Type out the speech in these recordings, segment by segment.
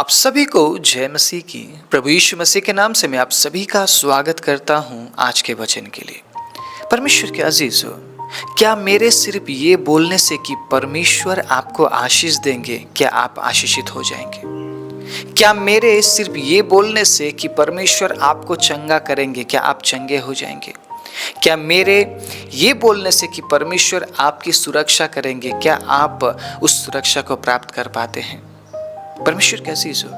आप सभी को जय मसीह की। प्रभु यीशु मसीह के नाम से मैं आप सभी का स्वागत करता हूं आज के वचन के लिए। परमेश्वर के अजीजों, क्या मेरे सिर्फ ये बोलने से कि परमेश्वर आपको आशीष देंगे, क्या आप आशीषित हो जाएंगे? क्या मेरे सिर्फ ये बोलने से कि परमेश्वर आपको चंगा करेंगे, क्या आप चंगे हो जाएंगे? क्या मेरे ये बोलने से कि परमेश्वर आपकी सुरक्षा करेंगे, क्या आप उस सुरक्षा को प्राप्त कर पाते हैं? परमेश्वर के अजीजों,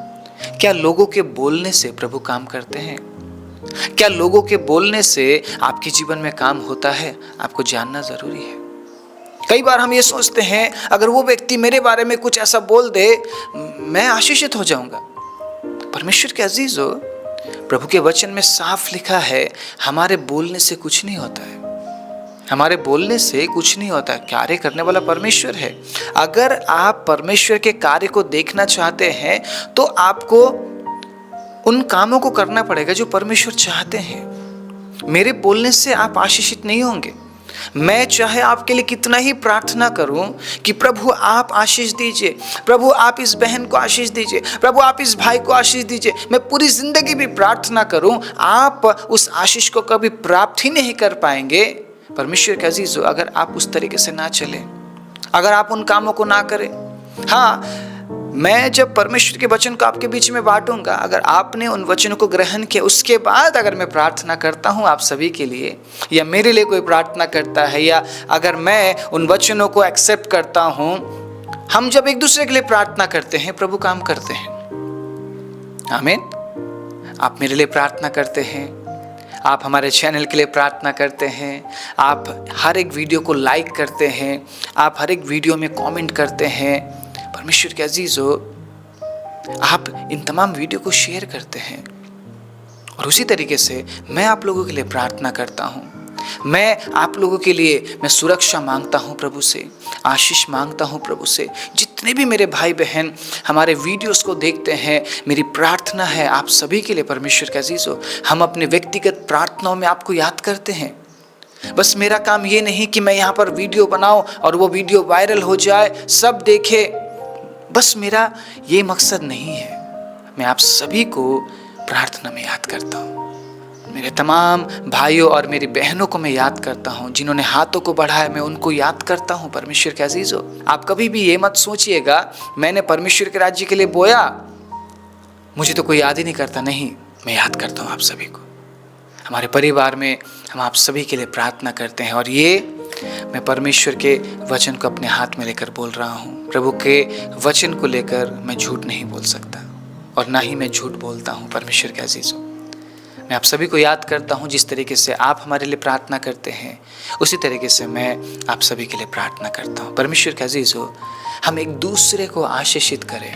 क्या लोगों के बोलने से प्रभु काम करते हैं? क्या लोगों के बोलने से आपके जीवन में काम होता है? आपको जानना जरूरी है। कई बार हम ये सोचते हैं, अगर वो व्यक्ति मेरे बारे में कुछ ऐसा बोल दे, मैं आशीषित हो जाऊंगा। परमेश्वर के अजीजों, प्रभु के वचन में साफ लिखा है, हमारे बोलने से कुछ नहीं होता है। हमारे बोलने से कुछ नहीं होता। कार्य करने वाला परमेश्वर है। अगर आप परमेश्वर के कार्य को देखना चाहते हैं तो आपको उन कामों को करना पड़ेगा जो परमेश्वर चाहते हैं। मेरे बोलने से आप आशीषित नहीं होंगे। मैं चाहे आपके लिए कितना ही प्रार्थना करूं कि प्रभु आप आशीष दीजिए, प्रभु आप इस बहन को आशीष दीजिए, प्रभु आप इस भाई को आशीष दीजिए, मैं पूरी जिंदगी भी प्रार्थना करूं, आप उस आशीष को कभी प्राप्त ही नहीं कर पाएंगे। परमेश्वर के अजीजों, अगर आप उस तरीके से ना चले, अगर आप उन कामों को ना करें। हाँ, मैं जब परमेश्वर के वचन को आपके बीच में बांटूंगा, अगर आपने उन वचनों को ग्रहण किया, उसके बाद अगर मैं प्रार्थना करता हूं आप सभी के लिए, या मेरे लिए कोई प्रार्थना करता है, या अगर मैं उन वचनों को एक्सेप्ट करता हूं, हम जब एक दूसरे के लिए प्रार्थना करते हैं, प्रभु काम करते हैं। आमीन। आप मेरे लिए प्रार्थना करते हैं, आप हमारे चैनल के लिए प्रार्थना करते हैं, आप हर एक वीडियो को लाइक करते हैं, आप हर एक वीडियो में कमेंट करते हैं। परमेश्वर के अजीजों, आप इन तमाम वीडियो को शेयर करते हैं। और उसी तरीके से मैं आप लोगों के लिए प्रार्थना करता हूँ। मैं आप लोगों के लिए मैं सुरक्षा मांगता हूँ प्रभु से, आशीष मांगता हूँ प्रभु से। जितने भी मेरे भाई बहन हमारे वीडियोस को देखते हैं, मेरी प्रार्थना है आप सभी के लिए परमेश्वर के अजीजों, हम अपने व्यक्तिगत प्रार्थनाओं में आपको याद करते हैं। बस मेरा काम ये नहीं कि मैं यहाँ पर वीडियो बनाऊं और वो वीडियो वायरल हो जाए, सब देखे, बस मेरा ये मकसद नहीं है। मैं आप सभी को प्रार्थना में याद करता हूँ। मेरे तमाम भाइयों और मेरी बहनों को मैं याद करता हूँ, जिन्होंने हाथों को बढ़ाया, मैं उनको याद करता हूँ। परमेश्वर के अजीजों, आप कभी भी ये मत सोचिएगा मैंने परमेश्वर के राज्य के लिए बोया, मुझे तो कोई याद ही नहीं करता। नहीं, मैं याद करता हूँ आप सभी को। हमारे परिवार में हम आप सभी के लिए प्रार्थना करते हैं, और ये मैं परमेश्वर के वचन को अपने हाथ में लेकर बोल रहा हूँ। प्रभु के वचन को लेकर मैं झूठ नहीं बोल सकता, और ना ही मैं झूठ बोलता हूँ। परमेश्वर के अजीजों, मैं आप सभी को याद करता हूँ। जिस तरीके से आप हमारे लिए प्रार्थना करते हैं, उसी तरीके से मैं आप सभी के लिए प्रार्थना करता हूँ। परमेश्वर के अजीजों, हम एक दूसरे को आशीषित करें,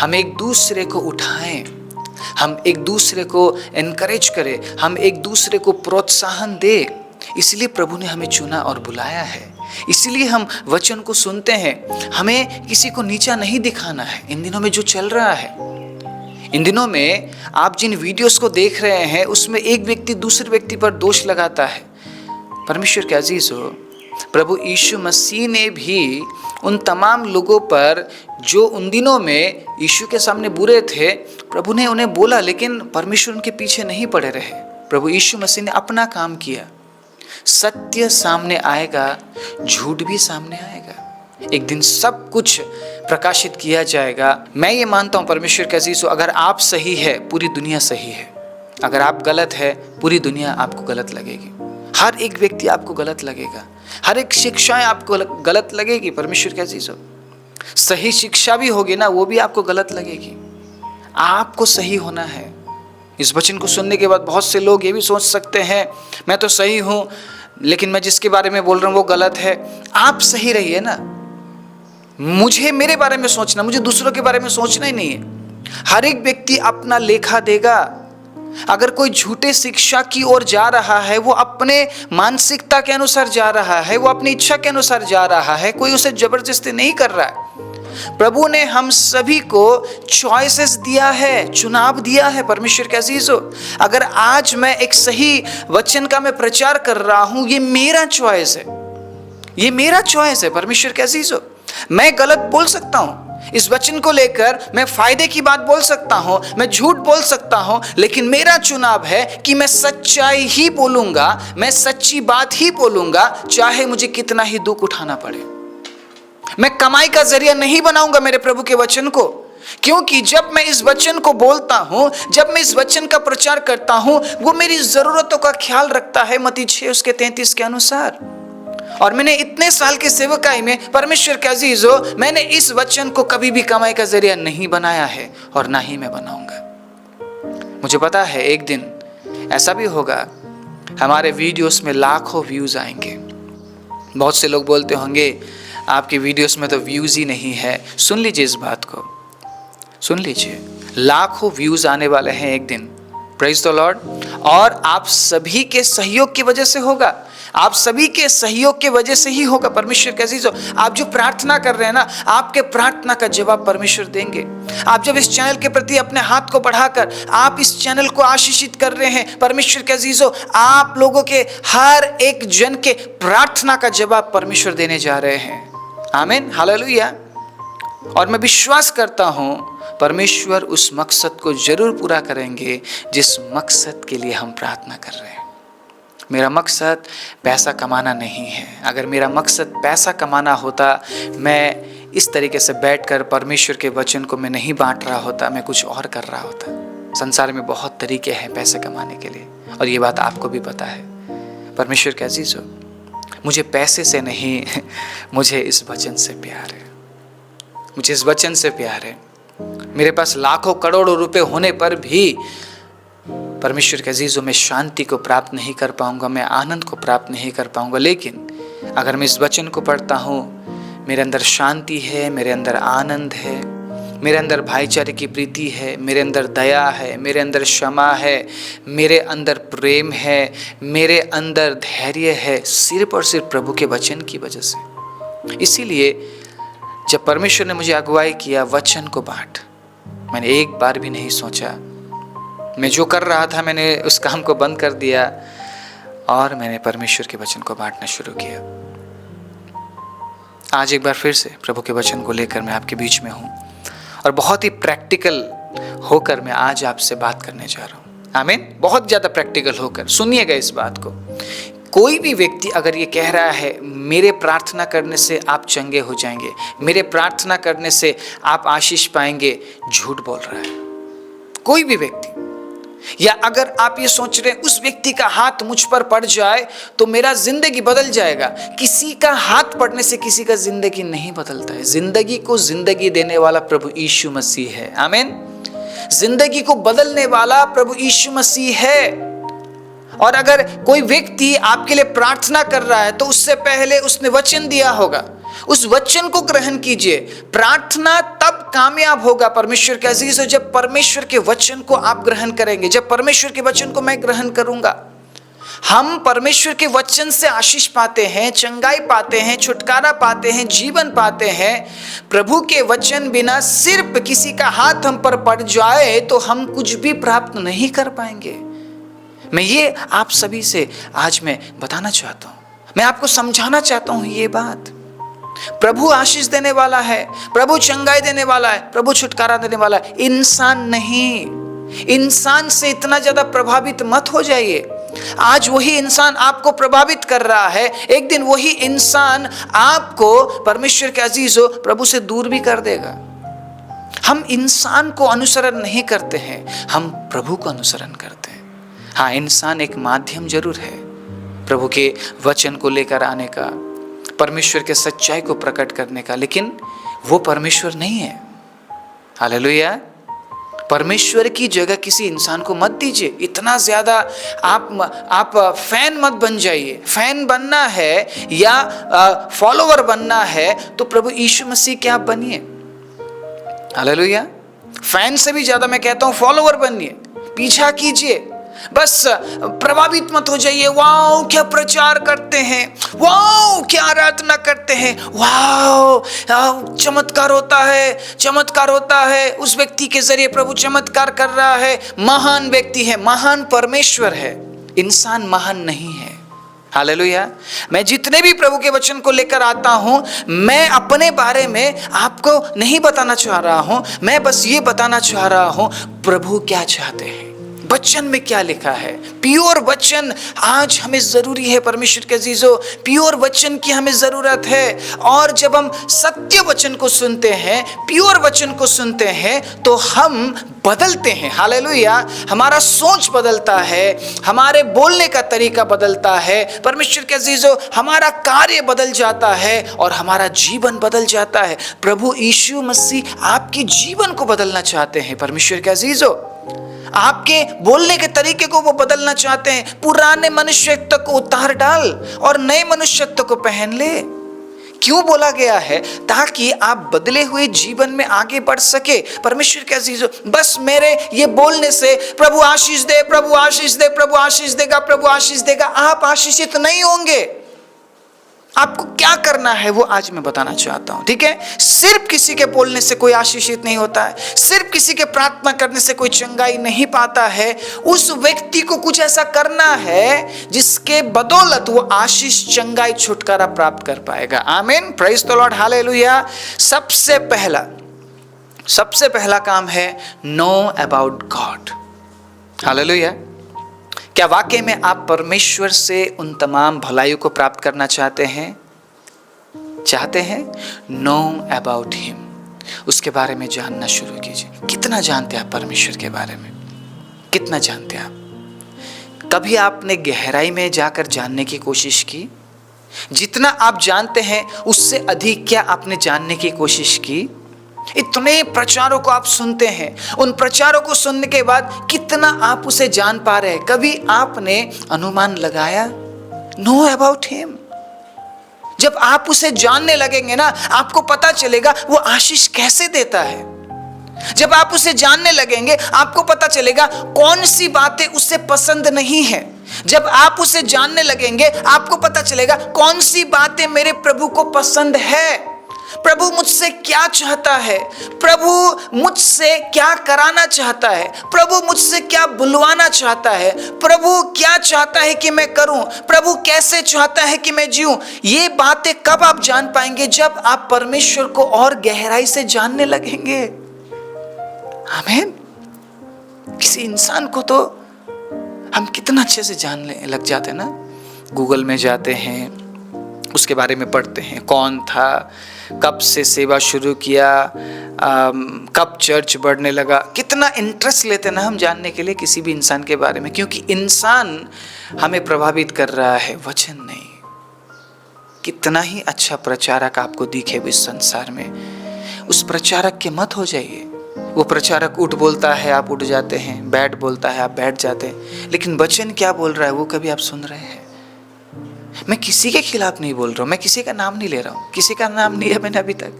हम एक दूसरे को उठाएं, हम एक दूसरे को एनकरेज करें, हम एक दूसरे को प्रोत्साहन दें। इसलिए प्रभु ने हमें चुना और बुलाया है। इसलिए हम वचन को सुनते हैं। हमें किसी को नीचा नहीं दिखाना है। इन दिनों में जो चल रहा है, इन दिनों में आप जिन वीडियोस को देख रहे हैं, उसमें एक व्यक्ति दूसरे व्यक्ति पर दोष लगाता है। परमेश्वर के अजीजों, प्रभु यीशु मसीह ने भी उन तमाम लोगों पर जो उन दिनों में यीशु के सामने बुरे थे, प्रभु ने उन्हें बोला, लेकिन परमेश्वर उनके पीछे नहीं पड़े रहे। प्रभु यीशु मसीह ने अपना काम किया। सत्य सामने आएगा, झूठ भी सामने आएगा। एक दिन सब कुछ प्रकाशित किया जाएगा। मैं ये मानता हूँ परमेश्वर के अजीजों, अगर आप सही है, पूरी दुनिया सही है। अगर आप गलत है, पूरी दुनिया आपको गलत लगेगी। हर एक व्यक्ति आपको गलत लगेगा। हर एक शिक्षाएं आपको गलत लगेगी। परमेश्वर के अजीजों, सही शिक्षा भी होगी ना, वो भी आपको गलत लगेगी। आपको सही होना है। इस वचन को सुनने के बाद बहुत से लोग ये भी सोच सकते हैं, मैं तो सही हूँ, लेकिन मैं जिसके बारे में बोल रहा हूँ वो गलत है। आप सही रहिए ना। मुझे मेरे बारे में सोचना, मुझे दूसरों के बारे में सोचना ही नहीं है। हर एक व्यक्ति अपना लेखा देगा। अगर कोई झूठे शिक्षा की ओर जा रहा है, वो अपने मानसिकता के अनुसार जा रहा है, वो अपनी इच्छा के अनुसार जा रहा है, कोई उसे जबरदस्ती नहीं कर रहा है। प्रभु ने हम सभी को चॉइसेस दिया है, चुनाव दिया है। परमेश्वर के अजीजों, अगर आज मैं एक सही वचन का मैं प्रचार कर रहा हूं, ये मेरा चॉइस है, ये मेरा चॉइस है। परमेश्वर के अजीजों, मैं गलत बोल सकता हूं, इस वचन को लेकर मैं फायदे की बात बोल सकता हूं, मैं झूठ बोल सकता हूं, लेकिन मेरा चुनाव है कि मैं सच्चाई ही बोलूंगा, मैं सच्ची बात ही बोलूंगा, चाहे मुझे कितना ही दुख उठाना पड़े। मैं कमाई का जरिया नहीं बनाऊंगा मेरे प्रभु के वचन को, क्योंकि जब मैं इस वचन को बोलता हूं, जब मैं इस वचन का प्रचार करता हूं, वो मेरी जरूरतों का ख्याल रखता है मत्ती 6:33 के अनुसार। और मैंने इतने साल के सेवकाई में, परमेश्वर के अजीजों, मैंने इस वचन को कभी भी कमाई का जरिया नहीं बनाया है और ना ही मैं बनाऊंगा। मुझे पता है एक दिन ऐसा भी होगा, हमारे वीडियोस में लाखों व्यूज आएंगे। बहुत से लोग बोलते होंगे आपके वीडियोस में तो व्यूज ही नहीं है। सुन लीजिए इस बात को, सुन लीजिए, लाखों व्यूज आने वाले हैं एक दिन, प्रेज द लॉर्ड। और आप सभी के सहयोग की वजह से होगा, आप सभी के सहयोग की वजह से ही होगा। परमेश्वर के अजीजों, आप जो प्रार्थना कर रहे हैं ना, आपके प्रार्थना का जवाब परमेश्वर देंगे। आप जब इस चैनल के प्रति अपने हाथ को बढ़ाकर आप इस चैनल को आशीषित कर रहे हैं, परमेश्वर के अजीजों, आप लोगों के हर एक जन के प्रार्थना का जवाब परमेश्वर देने जा रहे हैं। आमीन, हालेलुया। और मैं विश्वास करता हूं परमेश्वर उस मकसद को जरूर पूरा करेंगे जिस मकसद के लिए हम प्रार्थना कर रहे हैं। मेरा मकसद पैसा कमाना नहीं है। अगर मेरा मकसद पैसा कमाना होता, मैं इस तरीके से बैठकर परमेश्वर के वचन को मैं नहीं बांट रहा होता, मैं कुछ और कर रहा होता। संसार में बहुत तरीके हैं पैसे कमाने के लिए, और ये बात आपको भी पता है। परमेश्वर के अजीजों, मुझे पैसे से नहीं, मुझे इस वचन से प्यार है, मुझे इस वचन से प्यार है। मेरे पास लाखों करोड़ों रुपए होने पर भी परमेश्वर के अजीजों, मैं शांति को प्राप्त नहीं कर पाऊंगा, मैं आनंद को प्राप्त नहीं कर पाऊंगा। लेकिन अगर मैं इस वचन को पढ़ता हूँ, मेरे अंदर शांति है, मेरे अंदर आनंद है, मेरे अंदर भाईचारे की प्रीति है, मेरे अंदर दया है, मेरे अंदर क्षमा है, मेरे अंदर प्रेम है, मेरे अंदर धैर्य है, सिर्फ और सिर्फ प्रभु के वचन की वजह से। इसीलिए जब परमेश्वर ने मुझे अगुवाई किया, वचन को बांट, मैंने एक बार भी नहीं सोचा। मैं जो कर रहा था, मैंने उस काम को बंद कर दिया और मैंने परमेश्वर के वचन को बांटना शुरू किया। आज एक बार फिर से प्रभु के वचन को लेकर मैं आपके बीच में हूँ, और बहुत ही प्रैक्टिकल होकर मैं आज आपसे बात करने जा रहा हूँ। आमीन, बहुत ज़्यादा प्रैक्टिकल होकर सुनिएगा इस बात को। कोई भी व्यक्ति अगर ये कह रहा है मेरे प्रार्थना करने से आप चंगे हो जाएंगे, मेरे प्रार्थना करने से आप आशीष पाएंगे, झूठ बोल रहा है कोई भी व्यक्ति। या अगर आप ये सोच रहे हैं उस व्यक्ति का हाथ मुझ पर पड़ जाए तो मेरा जिंदगी बदल जाएगा, किसी का हाथ पड़ने से किसी का जिंदगी नहीं बदलता है। जिंदगी को जिंदगी देने वाला प्रभु यीशु मसीह है। आमीन, जिंदगी को बदलने वाला प्रभु यीशु मसीह है। और अगर कोई व्यक्ति आपके लिए प्रार्थना कर रहा है तो उससे पहले उसने वचन दिया होगा, उस वचन को ग्रहण कीजिए। प्रार्थना तब कामयाब होगा परमेश्वर के अजीजों, जब परमेश्वर के वचन को आप ग्रहण करेंगे, जब परमेश्वर के वचन को मैं ग्रहण करूंगा। हम परमेश्वर के वचन से आशीष पाते हैं, चंगाई पाते हैं, छुटकारा पाते हैं, जीवन पाते हैं। प्रभु के वचन बिना सिर्फ किसी का हाथ हम पर पड़ जाए तो हम कुछ भी प्राप्त नहीं कर पाएंगे। मैं ये आप सभी से आज मैं बताना चाहता हूँ, मैं आपको समझाना चाहता हूँ ये बात। प्रभु आशीष देने वाला है, प्रभु चंगाई देने वाला है, प्रभु छुटकारा देने वाला है, इंसान नहीं। इंसान से इतना ज्यादा प्रभावित मत हो जाइए। आज वही इंसान आपको प्रभावित कर रहा है, एक दिन वही इंसान आपको परमेश्वर के अजीजों प्रभु से दूर भी कर देगा। हम इंसान को अनुसरण नहीं करते हैं, हम प्रभु को अनुसरण करते हैं। हाँ, इंसान एक माध्यम जरूर है प्रभु के वचन को लेकर आने का, परमेश्वर के सच्चाई को प्रकट करने का, लेकिन वो परमेश्वर नहीं है। हालेलुया। परमेश्वर की जगह किसी इंसान को मत दीजिए। इतना ज्यादा आप फैन मत बन जाइए। फैन बनना है या फॉलोवर बनना है तो प्रभु यीशु मसीह के आप बनिए। हालेलुया। फैन से भी ज्यादा मैं कहता हूं फॉलोवर बनिए, पीछा कीजिए। बस प्रभावित मत हो जाइए, वाओ क्या प्रचार करते हैं, वाओ क्या आराधना करते हैं, वाओ चमत्कार होता है, चमत्कार होता है। उस व्यक्ति के जरिए प्रभु चमत्कार कर रहा है, महान व्यक्ति है, महान परमेश्वर है, इंसान महान नहीं है। हालेलुया। मैं जितने भी प्रभु के वचन को लेकर आता हूं, मैं अपने बारे में आपको नहीं बताना चाह रहा हूं, मैं बस ये बताना चाह रहा हूं प्रभु क्या चाहते हैं, वचन में क्या लिखा है। प्योर वचन आज हमें जरूरी है परमेश्वर के अजीजों, प्योर वचन की हमें जरूरत है। और जब हम सत्य वचन को सुनते हैं, प्योर वचन को सुनते हैं, तो हम बदलते हैं। हालेलुया। हमारा सोच बदलता है, हमारे बोलने का तरीका बदलता है। परमेश्वर के अजीजों, हमारा कार्य बदल जाता है और हमारा जीवन बदल जाता है। प्रभु यीशु मसीह आपके जीवन को बदलना चाहते हैं। परमेश्वर के अजीजों, आपके बोलने के तरीके को वो बदलना चाहते हैं। पुराने मनुष्यत्व को उतार डाल और नए मनुष्यत्व को पहन ले। क्यों बोला गया है? ताकि आप बदले हुए जीवन में आगे बढ़ सके। परमेश्वर के अजीजों, बस मेरे ये बोलने से प्रभु आशीष दे, प्रभु आशीष दे, प्रभु आशीष देगा, प्रभु आशीष देगा, आप आशीषित नहीं होंगे। आपको क्या करना है वो आज मैं बताना चाहता हूं, ठीक है? सिर्फ किसी के बोलने से कोई आशीषित नहीं होता है, सिर्फ किसी के प्रार्थना करने से कोई चंगाई नहीं पाता है। उस व्यक्ति को कुछ ऐसा करना है जिसके बदौलत वो आशीष, चंगाई, छुटकारा प्राप्त कर पाएगा। आमीन, प्रेज द लॉर्ड, हालेलुया। सबसे पहला काम है नो अबाउट गॉड। हालेलुया। क्या वाकई में आप परमेश्वर से उन तमाम भलाइयों को प्राप्त करना चाहते हैं? नो अबाउट हिम, उसके बारे में जानना शुरू कीजिए। कितना जानते हैं आप परमेश्वर के बारे में? कितना जानते हैं आप? कभी आपने गहराई में जाकर जानने की कोशिश की? जितना आप जानते हैं उससे अधिक क्या आपने जानने की कोशिश की? इतने प्रचारों को आप सुनते हैं, उन प्रचारों को सुनने के बाद कितना आप उसे जान पा रहे हैं? कभी आपने अनुमान लगाया? Know about him. जब आप उसे जानने लगेंगे ना, आपको पता चलेगा वो आशीष कैसे देता है। जब आप उसे जानने लगेंगे, आपको पता चलेगा कौन सी बातें उसे पसंद नहीं है। जब आप उसे जानने लगेंगे, आपको पता चलेगा कौन सी बातें मेरे प्रभु को पसंद है। प्रभु मुझसे क्या चाहता है, प्रभु मुझसे क्या कराना चाहता है, प्रभु मुझसे क्या बुलवाना चाहता है, प्रभु क्या चाहता है कि मैं करूं, प्रभु कैसे चाहता है कि मैं जीऊं। ये बातें कब आप जान पाएंगे? जब आप परमेश्वर को और गहराई से जानने लगेंगे। आमीन। किसी इंसान को तो हम कितना अच्छे से जानने लग जाते हैं ना। गूगल में जाते हैं, उसके बारे में पढ़ते हैं, कौन था, कब से सेवा शुरू किया, कब चर्च बढ़ने लगा। कितना इंटरेस्ट लेते हैं ना हम जानने के लिए किसी भी इंसान के बारे में, क्योंकि इंसान हमें प्रभावित कर रहा है, वचन नहीं। कितना ही अच्छा प्रचारक आपको दिखे इस संसार में, उस प्रचारक के मत हो जाइए। वो प्रचारक उठ बोलता है, आप उठ जाते हैं, बैठ बोलता है, आप बैठ जाते हैं, लेकिन वचन क्या बोल रहा है वो कभी आप सुन रहे हैं? मैं किसी के खिलाफ नहीं बोल रहा हूं, मैं किसी का नाम नहीं ले रहा हूं। किसी का नाम लिया मैंने अभी तक?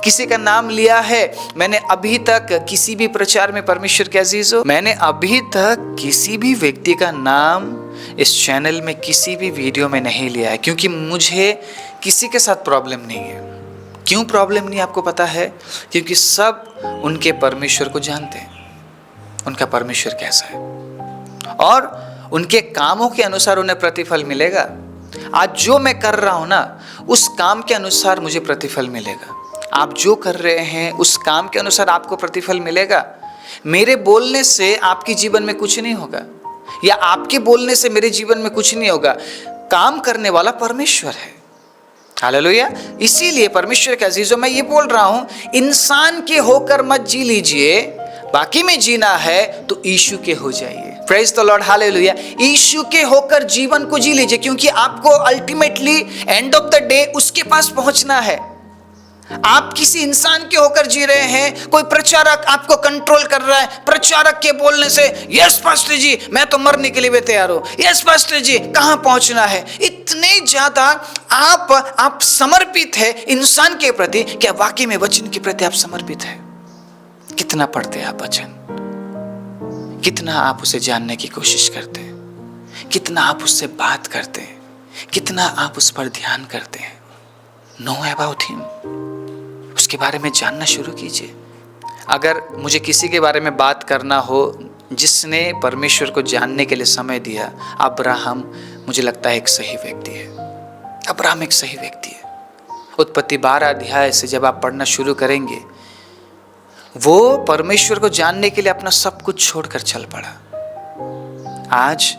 किसी का नाम लिया है मैंने अभी तक किसी भी प्रचार में? परमेश्वर के अजीजों, मैंने अभी तक किसी भी व्यक्ति का नाम इस चैनल में किसी भी वीडियो में नहीं लिया है, क्योंकि मुझे किसी के साथ प्रॉब्लम नहीं है। क्यों प्रॉब्लम नहीं आपको पता है? क्योंकि सब उनके परमेश्वर को जानते हैं, उनका परमेश्वर कैसा है, और उनके कामों के अनुसार उन्हें प्रतिफल मिलेगा। आज जो मैं कर रहा हूं ना, उस काम के अनुसार मुझे प्रतिफल मिलेगा। आप जो कर रहे हैं उस काम के अनुसार आपको प्रतिफल मिलेगा। मेरे बोलने से आपके जीवन में कुछ नहीं होगा, या आपके बोलने से मेरे जीवन में कुछ नहीं होगा। काम करने वाला परमेश्वर है। हालेलुया। इसीलिए परमेश्वर के अजीजों, मैं ये बोल रहा हूं, इंसान के होकर मत जी लीजिए, बाकी में जीना है तो यीशु के हो जाइए। Praise the lord, hallelujah. Yeshu के होकर जीवन को जी लीजिए, क्योंकि आपको ultimately end of the day उसके पास पहुंचना है। आप किसी इंसान के होकर जी रहे हैं, कोई प्रचारक आपको कंट्रोल कर रहा है, प्रचारक के बोलने से यस पास्टर जी मैं तो मरने के लिए भी तैयार हूं, यस पास्टर जी कहां पहुंचना है। इतने ज्यादा आप समर्पित है इंसान के प्रति। क्या वाकई में वचन के प्रति आप समर्पित है? कितना पढ़ते हैं आप वचन? कितना आप उसे जानने की कोशिश करते हैं? कितना आप उससे बात करते हैं? कितना आप उस पर ध्यान करते हैं? नो अबाउट हिम, उसके बारे में जानना शुरू कीजिए। अगर मुझे किसी के बारे में बात करना हो, जिसने परमेश्वर को जानने के लिए समय दिया, अब्राहम मुझे लगता है एक सही व्यक्ति है। अब्राहम एक सही व्यक्ति है। उत्पत्ति 12 अध्याय से जब आप पढ़ना शुरू करेंगे, वो परमेश्वर को जानने के लिए अपना सब कुछ छोड़कर चल पड़ा। आज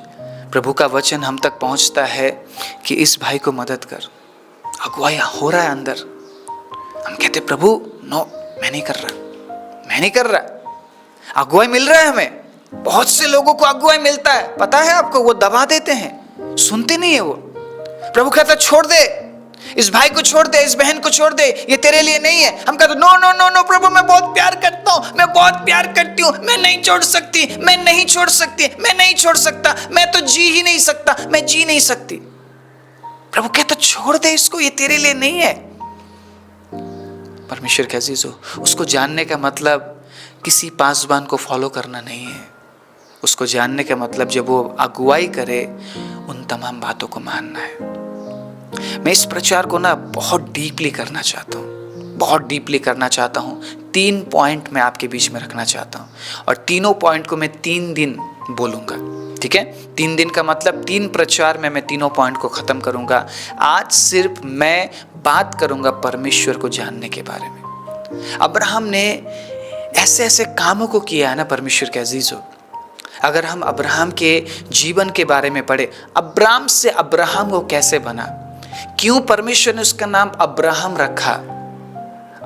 प्रभु का वचन हम तक पहुंचता है कि इस भाई को मदद कर। अगुवाई हो रहा है अंदर, हम कहते प्रभु नो, मैं नहीं कर रहा। अगुवाई मिल रहा है हमें, बहुत से लोगों को अगुवाई मिलता है, पता है आपको, वो दबा देते हैं, सुनते नहीं है वो। प्रभु कहता छोड़ दे, इस भाई को छोड़ दे, इस बहन को छोड़ दे, ये तेरे लिए नहीं है। हम कहते नो नो नो नो प्रभु, मैं बहुत प्यार करता हूँ, मैं बहुत प्यार करती हूँ, मैं नहीं छोड़ सकती, मैं नहीं छोड़ सकती, मैं नहीं छोड़ सकता, मैं तो जी ही नहीं सकता, मैं जी नहीं सकती। प्रभु कहता छोड़ दे इसको, ये तेरे लिए नहीं है। परमेश्वर के अजीजों, उसको जानने का मतलब किसी पासवान को फॉलो करना नहीं है। उसको जानने का मतलब जब वो अगुवाई करे, उन तमाम बातों को मानना है। मैं इस प्रचार को ना बहुत डीपली करना चाहता हूँ, बहुत डीपली करना चाहता हूँ। 3 पॉइंट मैं आपके बीच में रखना चाहता हूँ, और तीनों पॉइंट को मैं 3 दिन बोलूँगा, ठीक है। 3 दिन का मतलब 3 प्रचार में मैं तीनों पॉइंट को ख़त्म करूँगा। आज सिर्फ मैं बात करूँगा परमेश्वर को जानने के बारे में। अब्राहम ने ऐसे ऐसे कामों को किया है ना परमेश्वर के अजीजों। अगर हम अब्राहम के जीवन के बारे में पढ़े, अब्राम से अब्राहम वो कैसे बना, क्यों परमेश्वर ने उसका नाम अब्राहम रखा,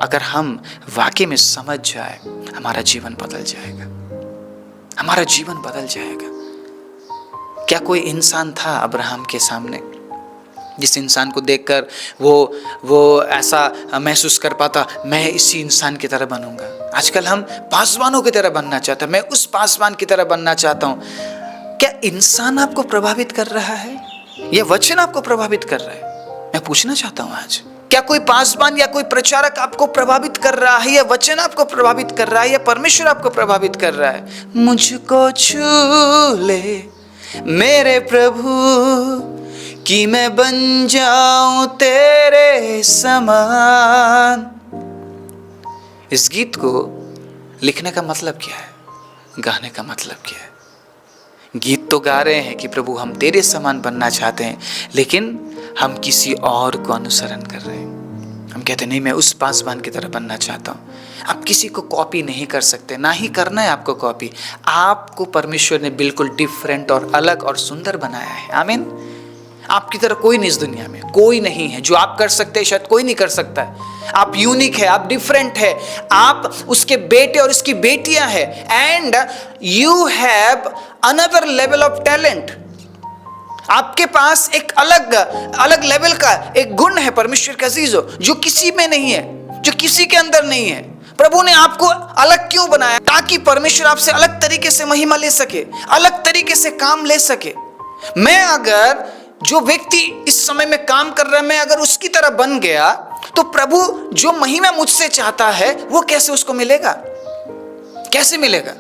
अगर हम वाकई में समझ जाए, हमारा जीवन बदल जाएगा, हमारा जीवन बदल जाएगा। क्या कोई इंसान था अब्राहम के सामने जिस इंसान को देखकर वो ऐसा महसूस कर पाता, मैं इसी इंसान की तरह बनूंगा। आजकल हम पासवानों की तरह बनना चाहते हैं, मैं उस पासवान की तरह बनना चाहता हूं। क्या इंसान आपको प्रभावित कर रहा है या वचन आपको प्रभावित कर रहा है? मैं पूछना चाहता हूं आज, क्या कोई पासवान या कोई प्रचारक आपको प्रभावित कर रहा है, या वचन आपको प्रभावित कर रहा है, या परमेश्वर आपको प्रभावित कर रहा है? मुझको छू ले मेरे प्रभु कि मैं बन जाऊं तेरे समान। इस गीत को लिखने का मतलब क्या है, गाने का मतलब क्या है? गीत तो गा रहे हैं कि प्रभु हम तेरे समान बनना चाहते हैं, लेकिन हम किसी और को अनुसरण कर रहे हैं। हम कहते नहीं, मैं उस पासवान की तरह बनना चाहता हूँ। आप किसी को कॉपी नहीं कर सकते, ना ही करना है आपको कॉपी। आपको परमेश्वर ने बिल्कुल डिफरेंट और अलग और सुंदर बनाया है। आमीन। आपकी तरह कोई नहीं इस दुनिया में, कोई नहीं है। जो आप कर सकते हैं शायद कोई नहीं कर सकता है। आप यूनिक है, आप डिफरेंट है, आप उसके बेटे और उसकी बेटियां हैं, and you have another level of talent. आपके पास एक अलग लेवल का एक गुण है परमेश्वर के अजीजों, जो किसी में नहीं है, जो किसी के अंदर नहीं है। प्रभु ने आपको अलग क्यों बनाया? ताकि परमेश्वर आपसे अलग तरीके से महिमा ले सके, अलग तरीके से काम ले सके। मैं अगर जो व्यक्ति इस समय में काम कर रहा है, मैं अगर उसकी तरह बन गया, तो प्रभु जो महिमा मुझसे चाहता है वो कैसे उसको मिलेगा? कैसे मिलेगा?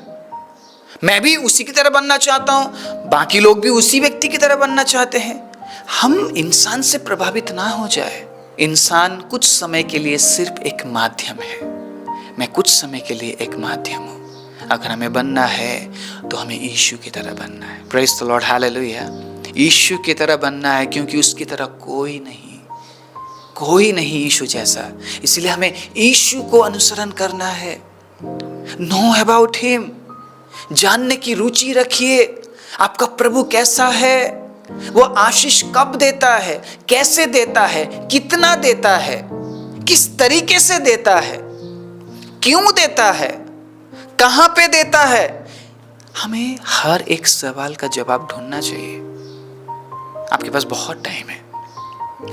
मैं भी उसी की तरह बनना चाहता हूं, बाकी लोग भी उसी व्यक्ति की तरह बनना चाहते हैं। हम इंसान से प्रभावित ना हो जाए। इंसान कुछ समय के लिए सिर्फ एक माध्यम है। मैं कुछ समय के लिए एक माध्यम हूं। अगर हमें बनना है तो हमें यीशु की तरह बनना है। Praise the lord, hallelujah. Yeshu की तरह बनना है, क्योंकि उसकी तरह कोई नहीं यीशु जैसा। इसलिए हमें यीशु को अनुसरण करना है। नो अबाउट हिम, जानने की रुचि रखिए। आपका प्रभु कैसा है, वो आशीष कब देता है, कैसे देता है, कितना देता है, किस तरीके से देता है, क्यों देता है, कहां पे देता है। हमें हर एक सवाल का जवाब ढूंढना चाहिए। आपके पास बहुत टाइम है।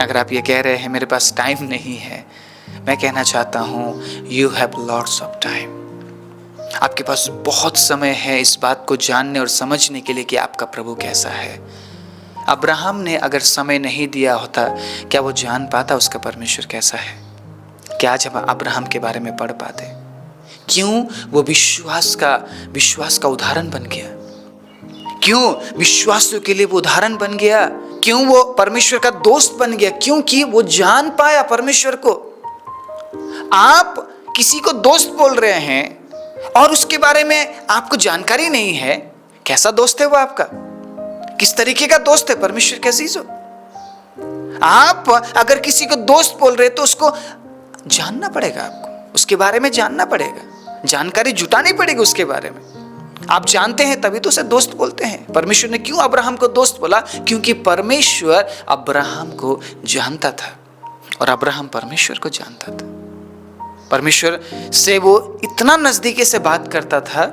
अगर आप ये कह रहे हैं मेरे पास टाइम नहीं है, मैं कहना चाहता हूं you have lots of time. आपके पास बहुत समय है इस बात को जानने और समझने के लिए कि आपका प्रभु कैसा है। अब्राहम ने अगर समय नहीं दिया होता, क्या वो जान पाता उसका परमेश्वर कैसा है? क्या आज हम अब्राहम के बारे में पढ़ पाते? क्यों वो विश्वास का उदाहरण बन गया? क्यों विश्वासियों के लिए वो उदाहरण बन गया? क्यों वो परमेश्वर का दोस्त बन गया? क्योंकि वो जान पाया परमेश्वर को। आप किसी को दोस्त बोल रहे हैं और उसके बारे में आपको जानकारी नहीं है, कैसा दोस्त है वो आपका, किस तरीके का दोस्त है परमेश्वर के अजीजों। आप अगर किसी को दोस्त बोल रहे तो उसको जानना पड़ेगा, आपको उसके बारे में जानना पड़ेगा, जानकारी जुटानी पड़ेगी उसके बारे में। आप जानते हैं तभी तो उसे दोस्त बोलते हैं। परमेश्वर ने क्यों अब्राहम को दोस्त बोला? क्योंकि परमेश्वर अब्राहम को जानता था और अब्राहम परमेश्वर को जानता था। परमेश्वर से वो इतना नजदीकी से बात करता था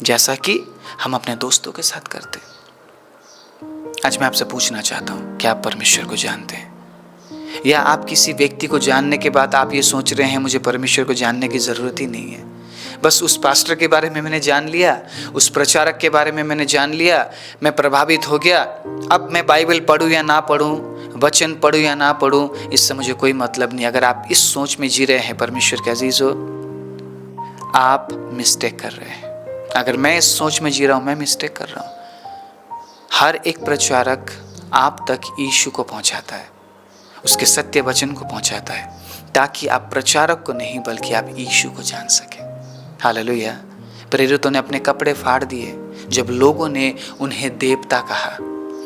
जैसा कि हम अपने दोस्तों के साथ करते। आज मैं आपसे पूछना चाहता हूं, क्या आप परमेश्वर को जानते हैं? या आप किसी व्यक्ति को जानने के बाद आप ये सोच रहे हैं मुझे परमेश्वर को जानने की जरूरत ही नहीं है, बस उस पास्टर के बारे में मैंने जान लिया, उस प्रचारक के बारे में मैंने जान लिया, मैं प्रभावित हो गया, अब मैं बाइबल पढूं या ना पढूं, वचन पढूं या ना पढूं, इससे मुझे कोई मतलब नहीं। अगर आप इस सोच में जी रहे हैं परमेश्वर के अजीजों, आप मिस्टेक कर रहे हैं। अगर मैं इस सोच में जी रहा हूं, मैं मिस्टेक कर रहा हूं। हर एक प्रचारक आप तक यीशु को पहुंचाता है, उसके सत्य वचन को पहुंचाता है, ताकि आप प्रचारक को नहीं बल्कि आप यीशु को जान सके। हालेलुया। प्रेरितों ने अपने कपड़े फाड़ दिए जब लोगों ने उन्हें देवता कहा।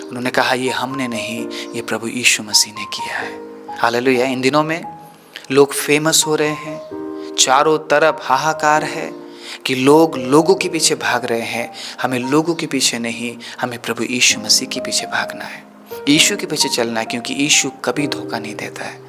उन्होंने कहा ये हमने नहीं, ये प्रभु यीशु मसीह ने किया है। हालेलुया। इन दिनों में लोग फेमस हो रहे हैं, चारों तरफ हाहाकार है कि लोग लोगों के पीछे भाग रहे हैं। हमें लोगों के पीछे नहीं, हमें प्रभु यीशु मसीह के पीछे भागना है, यीशु के पीछे चलना है, क्योंकि यीशु कभी धोखा नहीं देता है।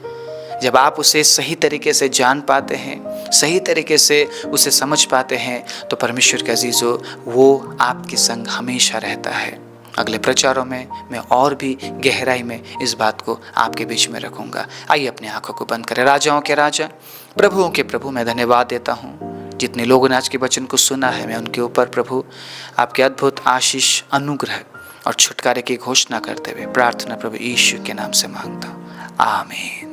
जब आप उसे सही तरीके से जान पाते हैं, सही तरीके से उसे समझ पाते हैं, तो परमेश्वर के अजीजों वो आपके संग हमेशा रहता है। अगले प्रचारों में मैं और भी गहराई में इस बात को आपके बीच में रखूंगा। आइए अपनी आंखों को बंद करें। राजाओं के राजा, प्रभुओं के प्रभु, मैं धन्यवाद देता हूँ जितने लोगों ने आज के वचन को सुना है। मैं उनके ऊपर प्रभु आपके अद्भुत आशीष, अनुग्रह और छुटकारे की घोषणा करते हुए प्रार्थना प्रभु यीशु के नाम से मांगता हूँ। आमीन।